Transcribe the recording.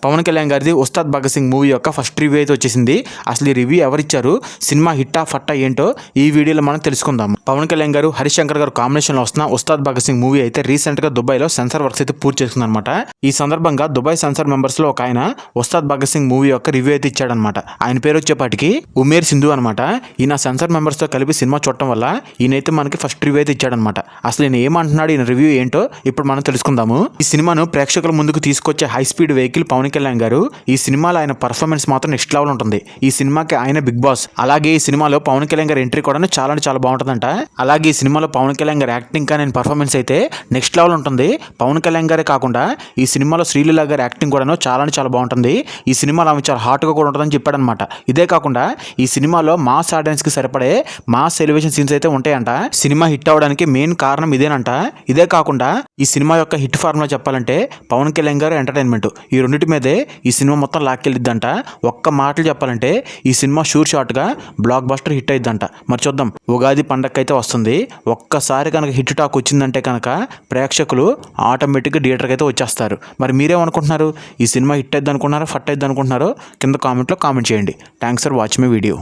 పవన్ కళ్యాణ్ గారిది ఉస్తాద్ భగత్ సింగ్ మూవీ యొక్క first review అయితే వచ్చేసింది. అసలు ఈ రివ్యూ ఎవరిచ్చారు, సినిమా హిట్టా ఫట్టా ఏంటో ఈ వీడియోలో మనం తెలుసుకుందాం. పవన్ కళ్యాణ్ గారు హరీష్ శంకర్ గారు కాంబినేషన్లో వస్తున్న ఉస్తాద్ భగత్ సింగ్ మూవీ అయితే రీసెంట్గా దుబాయ్లో సెన్సార్ వర్క్స్ అయితే పూర్తి చేసుకుందనమాట. ఈ సందర్భంగా దుబాయ్ సెన్సార్ మెంబర్స్లో ఒక ఆయన ఉస్తాద్ భగత్ సింగ్ మూవీ యొక్క రివ్యూ అయితే ఇచ్చాడనమాట. ఆయన పేరు వచ్చేపాటికి ఉమేర్ సింధు అనమాట. ఈయన సెన్సార్ మెంబర్స్తో కలిపి సినిమా చూడటం వల్ల ఈయనైతే మనకి ఫస్ట్ రివ్యూ అయితే ఇచ్చాడనమాట. అసలు ఈయన ఏమంటున్నాడు, ఈయన రివ్యూ ఏంటో ఇప్పుడు మనం తెలుసుకుందాము. ఈ సినిమాను ప్రేక్షకుల ముందుకు తీసుకొచ్చే high speed vehicle Pawan Kalyan గారు. ఈ సినిమాలో ఆయన పర్ఫార్మెన్స్ మాత్రం నెక్స్ట్ లెవెల్ ఉంటుంది. ఈ సినిమాకి ఆయన బిగ్ బాస్. అలాగే ఈ సినిమాలో పవన్ కళ్యాణ్ గారి ఎంట్రీ కూడా చాలా బాగుంటుందంట. అలాగే ఈ సినిమాలో పవన్ కళ్యాణ్ గారి యాక్టింగ్ కానీ పర్ఫార్మెన్స్ అయితే నెక్స్ట్ లెవెల్ ఉంటుంది. పవన్ కళ్యాణ్ గారే కాకుండా ఈ సినిమాలో శ్రీలీల గారి యాక్టింగ్ కూడా చాలా బాగుంటుంది. ఈ సినిమాలో ఆమె చాలా హాట్గా కూడా ఉంటుందని చెప్పాడనమాట. ఇదే కాకుండా ఈ సినిమాలో మాస్ ఆడియన్స్కి సరిపడే మాస్ ఎలివేషన్ సీన్స్ అయితే ఉంటాయంట. సినిమా హిట్ అవడానికి మెయిన్ కారణం ఇదేనంట. ఇదే కాకుండా ఈ సినిమా యొక్క హిట్ ఫార్ములా చెప్పాలంటే పవన్ కళ్యాణ్ గారు ఎంటర్టైన్మెంట్, ఈ రెండింటి మీదే ఈ సినిమా మొత్తం లాక్కెళ్ళిద్దంట. ఒక్క మాటలు చెప్పాలంటే ఈ సినిమా షూర్ షాట్గా బ్లాక్ బస్టర్ హిట్ అయిద్దంట. మరి చూద్దాం, ఉగాది పండగ అయితే వస్తుంది. ఒక్కసారి కనుక హిట్ టాక్ వచ్చిందంటే కనుక ప్రేక్షకులు ఆటోమేటిక్గా థియేటర్కి అయితే వచ్చేస్తారు. మరి మీరేమనుకుంటున్నారు, ఈ సినిమా హిట్ అయిద్ది అనుకుంటున్నారో ఫట్ అయిద్ది అనుకుంటున్నారో కింద కామెంట్లో కామెంట్ చేయండి. Thanks for watching my video.